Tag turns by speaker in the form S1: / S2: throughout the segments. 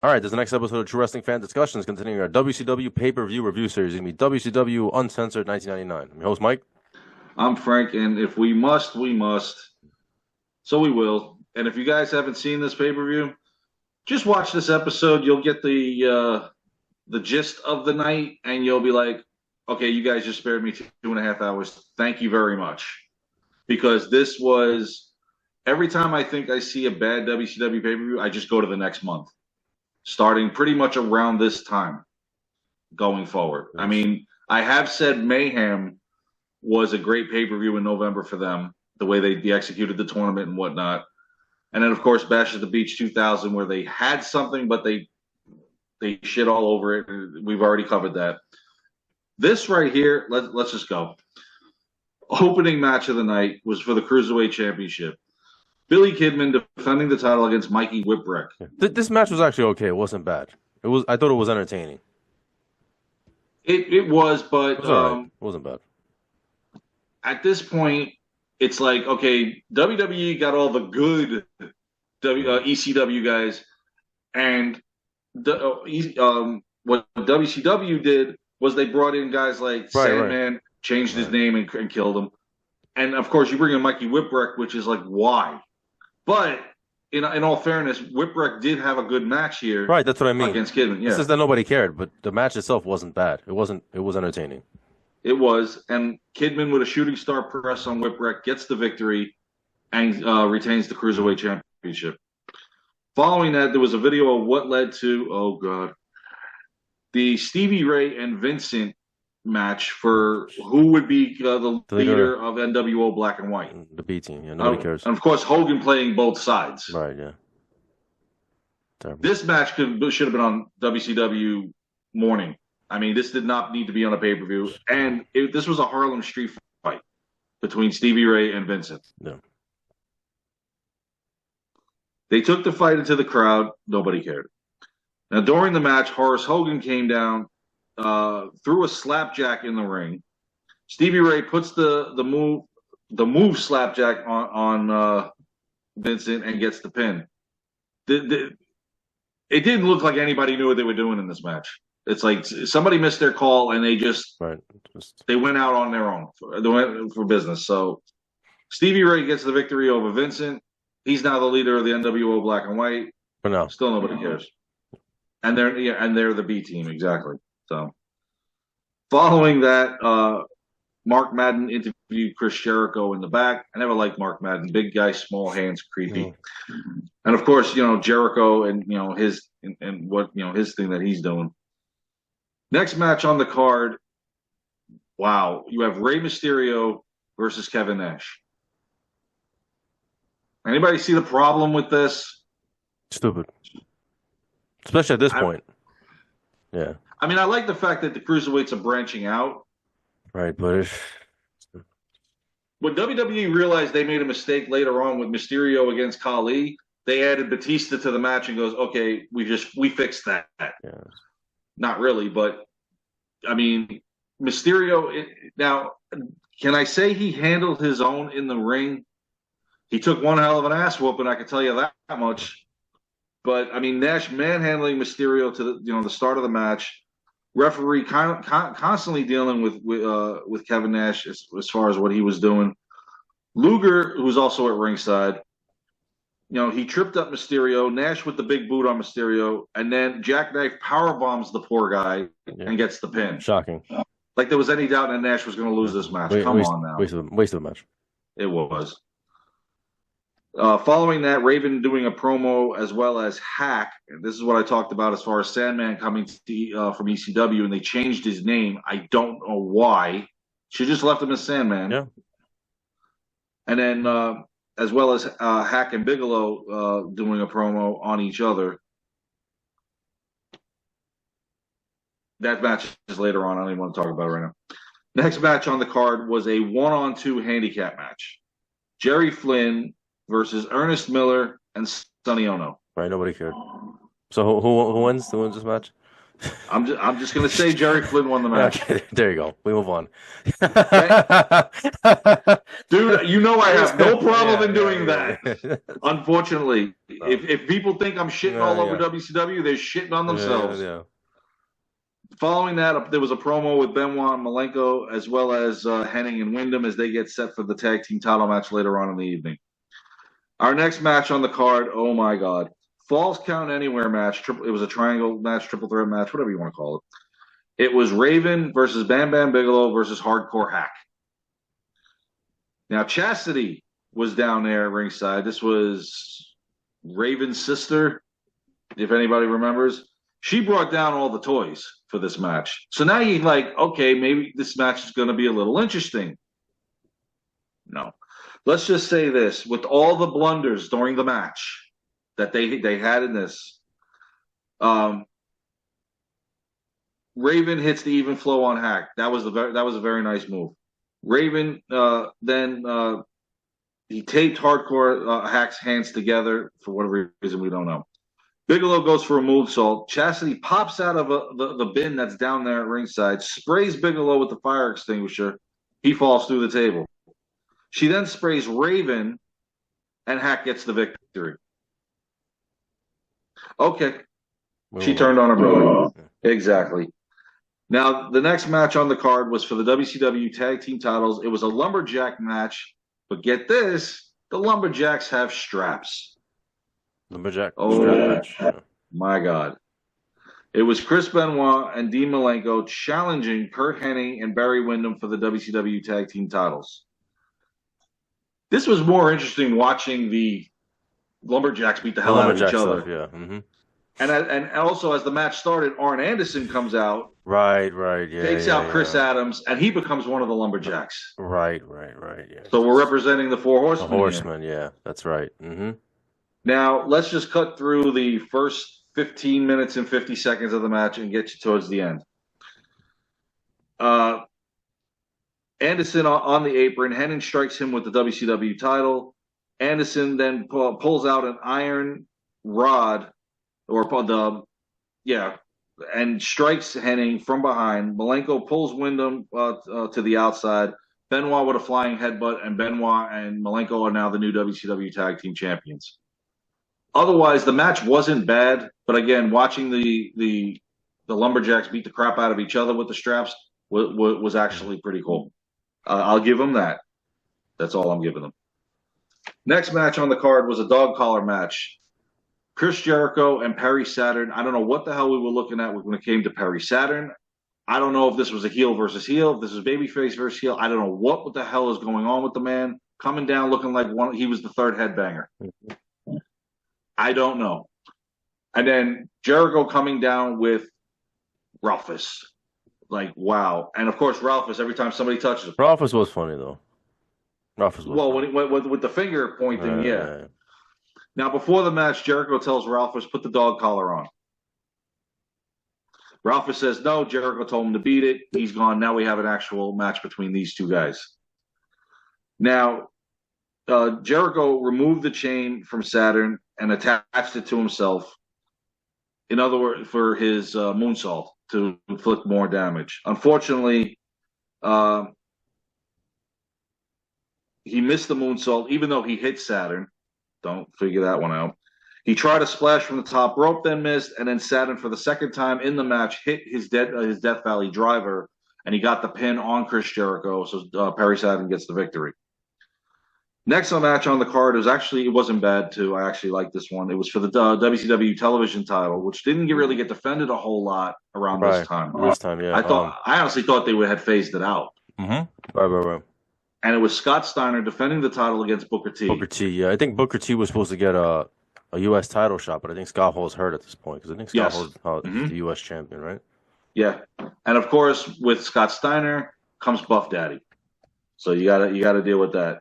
S1: All right, this is the next episode of True Wrestling Fan Discussions, continuing our WCW pay-per-view review series. It's going to be WCW Uncensored 1999. I'm your host, Mike.
S2: I'm Frank, and if we must, we must. So we will. And if you guys haven't seen this pay-per-view, just watch this episode. You'll get the gist of the night, and you'll be like, okay, you guys just spared me 2.5 hours. Thank you very much. Because this was every time I think I see a bad WCW pay-per-view, I just go to the next month, starting pretty much around this time going forward. I
S1: Yes.
S2: mean, I have said Mayhem was a great pay per view in November for them, the way they executed the tournament and whatnot. And then, of course, Bash at the Beach 2000, where they had something, but they shit all over it. We've already covered that. This right here, let's just go. Opening match of the night was for the Cruiserweight Championship. Billy Kidman defending the title against Mikey Whipwreck.
S1: Yeah. This match was actually okay. It wasn't bad. I thought it was entertaining.
S2: It was,
S1: It
S2: but
S1: was all right. It wasn't bad.
S2: at this point, it's like, okay, WWE got all the good ECW guys, and what WCW did was they brought in guys like
S1: Right.
S2: Sandman, changed his
S1: Right.
S2: name and killed him, and of course you bring in Mikey Whipwreck, which is like why? But in all fairness, Whipwreck did have a good match here
S1: Right, that's what I mean.
S2: against Kidman.
S1: It's
S2: Yeah,
S1: just that nobody cared, but the match itself wasn't bad. It was entertaining.
S2: it was, and Kidman with a shooting star press on Whipwreck gets the victory and retains the Cruiserweight Championship. Following that, there was a video of what led to, oh God, the Stevie Ray and Vincent match for who would be the
S1: The leader,
S2: leader of NWO Black and White.
S1: the B team. Yeah, nobody cares.
S2: And of course, Hogan playing both sides.
S1: Right, yeah. Terrible.
S2: This match should have been on WCW morning. I mean, this did not need to be on a pay per view. And this was a Harlem Street fight between Stevie Ray and Vincent.
S1: Yeah.
S2: They took the fight into the crowd. Nobody cared. Now, during the match, Horace Hogan came down, threw a slapjack in the ring. Stevie Ray puts the move slapjack on Vincent and gets the pin. It didn't look like anybody knew what they were doing in this match. It's like somebody missed their call and
S1: Right. Just
S2: they went out on their own. They went for business. So Stevie Ray gets the victory over Vincent. He's now the leader of the NWO Black and White.
S1: for now.
S2: Still nobody cares. And they're the B team exactly. So following that, Mark Madden interviewed Chris Jericho in the back. I never liked Mark Madden. Big guy, small hands, creepy.
S1: Mm.
S2: And of course, Jericho and his and what his thing that he's doing. Next match on the card. Wow, you have Rey Mysterio versus Kevin Nash. Anybody see the problem with this?
S1: Stupid. Especially at this
S2: I,
S1: point. Yeah.
S2: I mean, I like the fact that the cruiserweights are branching out.
S1: Right, but
S2: When WWE realized they made a mistake later on with Mysterio against Khali, they added Batista to the match and goes, okay, we fixed that.
S1: yeah.
S2: Not really, but I mean, Mysterio. Now, can I say he handled his own in the ring? He took one hell of an ass whooping, I can tell you that much. But I mean, Nash manhandling Mysterio to the start of the match. Referee constantly dealing with Kevin Nash as far as what he was doing. Luger, who was also at ringside, he tripped up Mysterio. Nash with the big boot on Mysterio, and then Jackknife power bombs the poor guy
S1: Yeah.
S2: and gets the pin.
S1: Shocking.
S2: Like there was any doubt that Nash was going to lose this match. Come on now,
S1: Waste of a match.
S2: it was. Following that, Raven doing a promo as well as Hack. And this is what I talked about as far as Sandman coming from ECW, and they changed his name. I don't know why. Should just left him as Sandman.
S1: Yeah.
S2: And then as well as Hack and Bigelow doing a promo on each other. That match is later on. I don't even want to talk about it right now. Next match on the card was a 1-on-2 handicap match. Jerry Flynn versus Ernest Miller and Sonny Ono.
S1: Right, nobody cared. So who wins? Who wins this match?
S2: I'm just going to say Jerry Flynn won the match.
S1: Okay, there you go. We move on.
S2: Dude, you know I have no problem in doing
S1: yeah.
S2: that. Unfortunately, if people think I'm shitting all over WCW, they're shitting on themselves.
S1: Yeah.
S2: Following that, there was a promo with Benoit and Malenko, as well as Hennig and Wyndham as they get set for the tag team title match later on in the evening. Our next match on the card, oh my God. Falls Count Anywhere match. It was a triangle match, triple threat match, whatever you want to call it. It was Raven versus Bam Bam Bigelow versus Hardcore Hack. Now, Chastity was down there at ringside. This was Raven's sister, if anybody remembers. She brought down all the toys for this match. So now you're like, okay, maybe this match is going to be a little interesting. No. Let's just say this. With all the blunders during the match that they had in this, Raven hits the even flow on Hack. That was a very nice move. Raven then he taped Hardcore Hack's hands together for whatever reason we don't know. Bigelow goes for a moonsault. Chastity pops out of the bin that's down there at ringside, sprays Bigelow with the fire extinguisher. He falls through the table. She then sprays Raven, and Hack gets the victory. Okay. She turned on her brother. Exactly. Now, the next match on the card was for the WCW Tag Team titles. It was a lumberjack match, but get this, the lumberjacks have straps.
S1: Lumberjack.
S2: My God. It was Chris Benoit and Dean Malenko challenging Curt Hennig and Barry Windham for the WCW Tag Team titles. This was more interesting watching the lumberjacks beat the hell out of each other.
S1: Yeah. Mm-hmm.
S2: And also, as the match started, Arn Anderson comes out.
S1: Right. Yeah.
S2: Takes out Chris Adams, and he becomes one of the lumberjacks.
S1: Right. Yeah.
S2: So we're representing the Four Horsemen.
S1: The Horsemen, yeah, that's right. Mm-hmm.
S2: Now, let's just cut through the first 15 minutes and 50 seconds of the match and get you towards the end. Anderson on the apron. Hennig strikes him with the WCW title. Anderson then pulls out an iron rod, and strikes Hennig from behind. Malenko pulls Wyndham to the outside. Benoit with a flying headbutt, and Benoit and Malenko are now the new WCW Tag Team Champions. Otherwise, the match wasn't bad, but again, watching the lumberjacks beat the crap out of each other with the straps was actually pretty cool. I'll give them that. That's all I'm giving them. Next match on the card was a dog collar match. Chris Jericho and Perry Saturn. I don't know what the hell we were looking at when it came to Perry Saturn. I don't know if this was a heel versus heel, if this was babyface versus heel. I don't know what the hell is going on with the man. Coming down looking like he was the third headbanger. I don't know. And then Jericho coming down with Ralphus. Like, wow. And, of course, Ralphus, every time somebody touches him.
S1: Ralphus was funny, though.
S2: With the finger pointing, yeah. Now, before the match, Jericho tells Ralphus, put the dog collar on. Ralphus says no. Jericho told him to beat it. He's gone. Now we have an actual match between these two guys. Now, Jericho removed the chain from Saturn and attached it to himself. In other words, for his moonsault to inflict more damage. Unfortunately, he missed the moonsault, even though he hit Saturn. Don't figure that one out. He tried a splash from the top rope, then missed, and then Saturn, for the second time in the match, hit his Death Valley driver, and he got the pin on Chris Jericho, so Perry Saturn gets the victory. Next match on the card it wasn't bad too. I actually liked this one. It was for the WCW television title, which didn't really get defended a whole lot around this time.
S1: Yeah.
S2: I honestly thought they had phased it out.
S1: Mm-hmm. Right.
S2: And it was Scott Steiner defending the title against Booker T.
S1: Yeah. I think Booker T was supposed to get a U.S. title shot, but I think Scott Hall's hurt at this point because I think Scott Hall's the U.S. champion, right?
S2: Yeah, and of course with Scott Steiner comes Buff Daddy, so you gotta deal with that.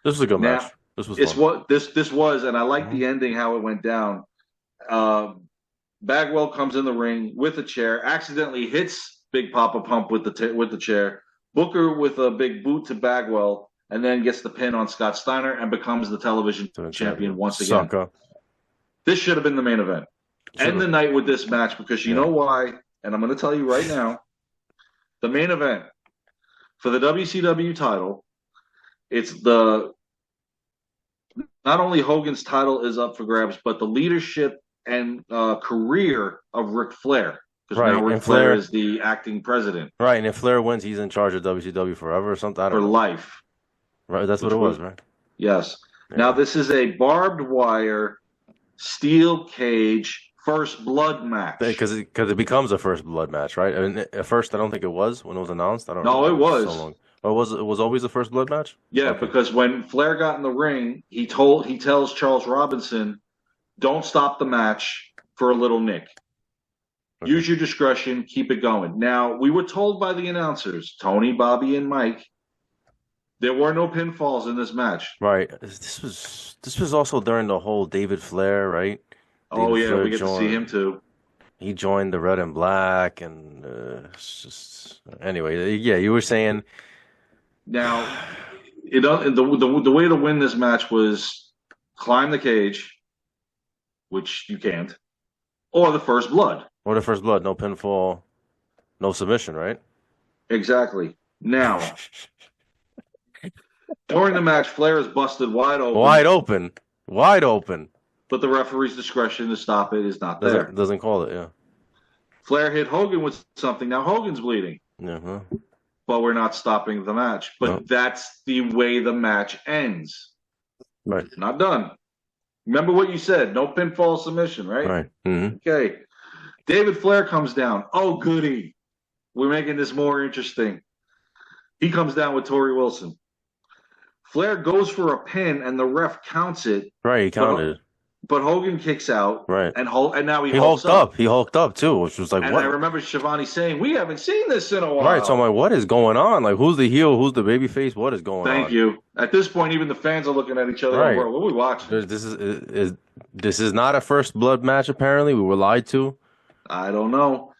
S1: This was a good match. This was
S2: fun. This was, and I like the ending how it went down. Bagwell comes in the ring with a chair, accidentally hits Big Papa Pump with the chair. Booker with a big boot to Bagwell, and then gets the pin on Scott Steiner and becomes the television champion once again. This should have been the main event. End the night with this match because you know why? and I'm going to tell you right now, the main event for the WCW title, it's the not only Hogan's title is up for grabs, but the leadership and career of Ric Flair. Because now Ric Flair is the acting president.
S1: Right, and if Flair wins, he's in charge of WCW forever or something. I don't know.
S2: For life.
S1: Right, that's what it was, right?
S2: Yes. Yeah. Now, this is a barbed wire, steel cage, first blood match.
S1: Because it becomes a first blood match, right? I mean, at first, I don't think it was when it was announced. I don't know.
S2: No, it was.
S1: So long. Oh, it was always the first blood match?
S2: Yeah, okay. Because when Flair got in the ring, he tells Charles Robinson, don't stop the match for a little nick. Okay. Use your discretion, keep it going. Now, we were told by the announcers, Tony, Bobby, and Mike, there were no pinfalls in this match.
S1: Right. This was also during the whole David Flair, right?
S2: Flair we get to see him too.
S1: He joined the Red and Black, and it's just anyway. Yeah, you were saying.
S2: Now, the way to win this match was climb the cage, which you can't, or the first blood.
S1: Or the first blood, no pinfall, no submission, right?
S2: Exactly. Now, during the match, Flair is busted wide open.
S1: Wide open.
S2: But the referee's discretion to stop it is not there.
S1: Doesn't call it, yeah.
S2: Flair hit Hogan with something. Now Hogan's bleeding.
S1: Uh-huh.
S2: But we're not stopping the match. But that's the way the match ends.
S1: Right.
S2: Not done. Remember what you said. No pinfall submission, right?
S1: Right. Mm-hmm.
S2: Okay. David Flair comes down. Oh, goody. We're making this more interesting. He comes down with Torrie Wilson. Flair goes for a pin, and the ref counts it.
S1: Right, he counted.
S2: But Hogan kicks out.
S1: Right.
S2: And now he
S1: hulked up. He hulked up, too, which was like,
S2: and
S1: what?
S2: I remember Shivani saying, we haven't seen this in a while.
S1: Right, so I'm like, what is going on? Like, who's the heel? Who's the babyface? What is going on?
S2: Thank you. At this point, even the fans are looking at each other.
S1: Right.
S2: What are we watching?
S1: This is not a first blood match, apparently. We were lied to.
S2: I don't know.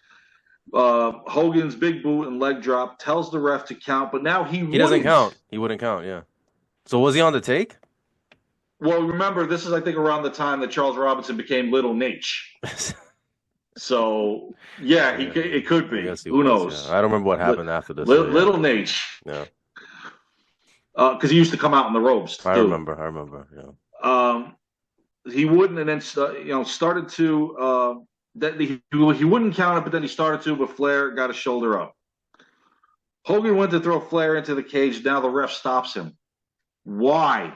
S2: Hogan's big boot and leg drop tells the ref to count, but now he
S1: doesn't count. He wouldn't count, yeah. So was he on the take?
S2: Well, remember, this is, I think, around the time that Charles Robinson became Little Nate. So, yeah, it could be. Who knows?
S1: Yeah. I don't remember what happened after this.
S2: Little Nate.
S1: Yeah.
S2: Because he used to come out in the ropes, too.
S1: I remember,
S2: yeah. He wouldn't, and then, started to... he wouldn't count it, but then he started to, but Flair got his shoulder up. Hogan went to throw Flair into the cage. Now the ref stops him. Why?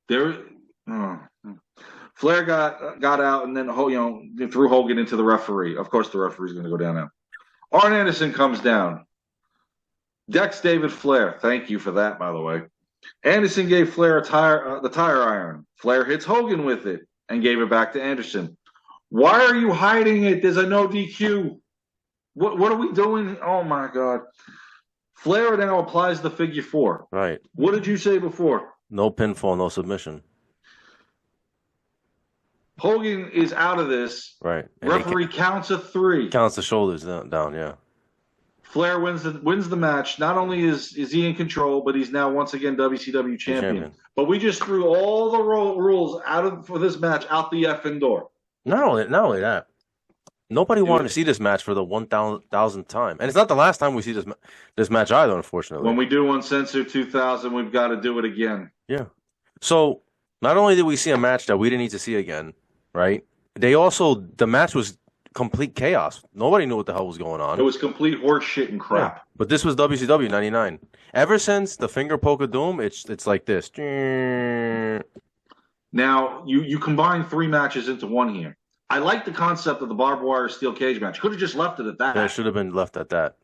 S2: Flair got out and then threw Hogan into the referee. Of course, the referee's going to go down now. Arn Anderson comes down. Decks David Flair. Thank you for that, by the way. Anderson gave Flair the tire iron. Flair hits Hogan with it and gave it back to Anderson. Why are you hiding it? There's a no DQ. What are we doing? Oh, my God. Flair now applies the figure 4.
S1: Right.
S2: What did you say before?
S1: No pinfall, no submission.
S2: Hogan is out of this.
S1: Right. And
S2: referee counts a 3.
S1: Counts the shoulders down, yeah.
S2: Flair wins the match. Not only is he in control, but he's now once again WCW champion. But we just threw all the rules for this match out the effing door.
S1: Not only that. Nobody wanted to see this match for the 1,000th time. And it's not the last time we see this match either, unfortunately.
S2: When we do Uncensored 2000, we've got to do it again.
S1: Yeah. So, not only did we see a match that we didn't need to see again, right? The match was complete chaos. Nobody knew what the hell was going on.
S2: It was complete horse shit and crap.
S1: Yeah. But this was WCW 99. Ever since the finger poke of doom, it's like this.
S2: Now, you combine 3 matches into one here. I like the concept of the barbed wire steel cage match. Could have just left it at that.
S1: Yeah, it should have been left at that.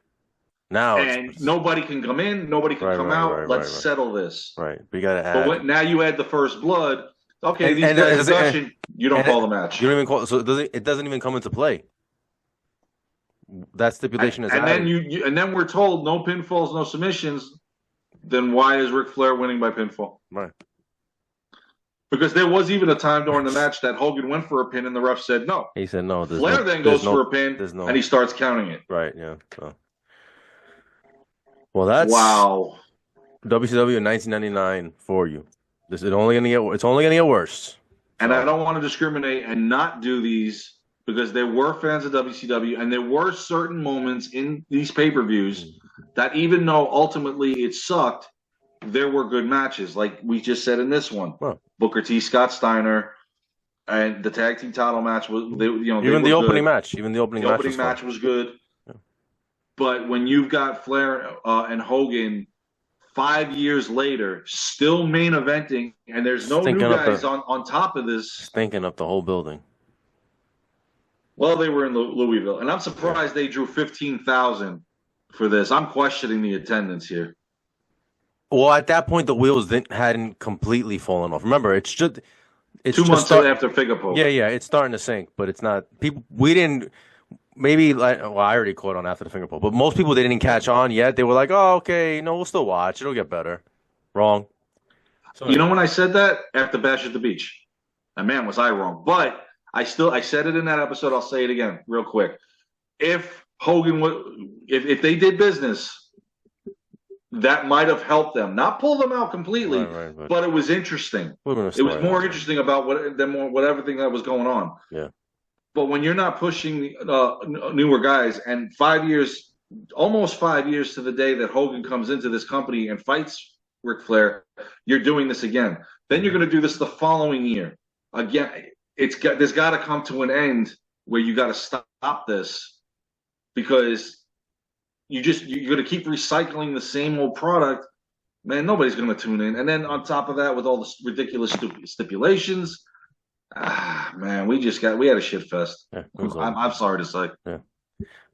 S1: Now
S2: nobody can come in, nobody can come out. Let's settle this.
S1: Right. We got to add.
S2: But now you add the first blood. Okay, these guys are gushing. You don't call the match.
S1: You don't even call. So it doesn't even come into play. That stipulation is added.
S2: And then we're told no pinfalls, no submissions. Then why is Ric Flair winning by pinfall?
S1: Right.
S2: Because there was even a time during the match that Hogan went for a pin and the ref said no.
S1: He said no.
S2: Flair then goes for a pin and he starts counting it.
S1: Right, yeah. So. Well, that's WCW in 1999 for you. It's only going to get worse.
S2: And I don't want to discriminate and not do these because there were fans of WCW, and there were certain moments in these pay-per-views that even though ultimately it sucked, there were good matches. Like we just said in this one, Booker T, Scott Steiner, and the tag team title match was
S1: even the opening match. Even the opening
S2: match was good. Yeah. But when you've got Flair and Hogan 5 years later, still main eventing, and there's no new guys on top of this,
S1: stinking up the whole building.
S2: Well, they were in Louisville, and I'm surprised they drew 15,000 for this. I'm questioning the attendance here.
S1: Well, at that point, the wheels hadn't completely fallen off. Remember, it's
S2: 2 months after Figure Poke.
S1: Yeah, it's starting to sink, but it's not. People, we didn't. Maybe I already caught on after the finger poke, but most people didn't catch on yet. They were like, "Oh, okay, we'll still watch. It'll get better." Wrong.
S2: So, when I said that after Bash at the Beach, and man, was I wrong. But I said it in that episode. I'll say it again, real quick. If Hogan if they did business, that might have helped them, not pull them out completely, but it was interesting. It was more interesting about what everything that was going on.
S1: Yeah.
S2: But when you're not pushing newer guys, and 5 years, almost 5 years to the day that Hogan comes into this company and fights Ric Flair, you're doing this again. Then you're going to do this the following year. Again, there's got to come to an end where you got to stop this, because you're going to keep recycling the same old product. Man, nobody's going to tune in. And then on top of that, with all the ridiculous stipulations. Man, we had a shit fest. Yeah, I'm sorry to say.
S1: Yeah.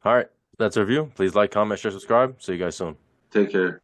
S1: All right. That's our review. Please like, comment, share, subscribe. See you guys soon.
S2: Take care.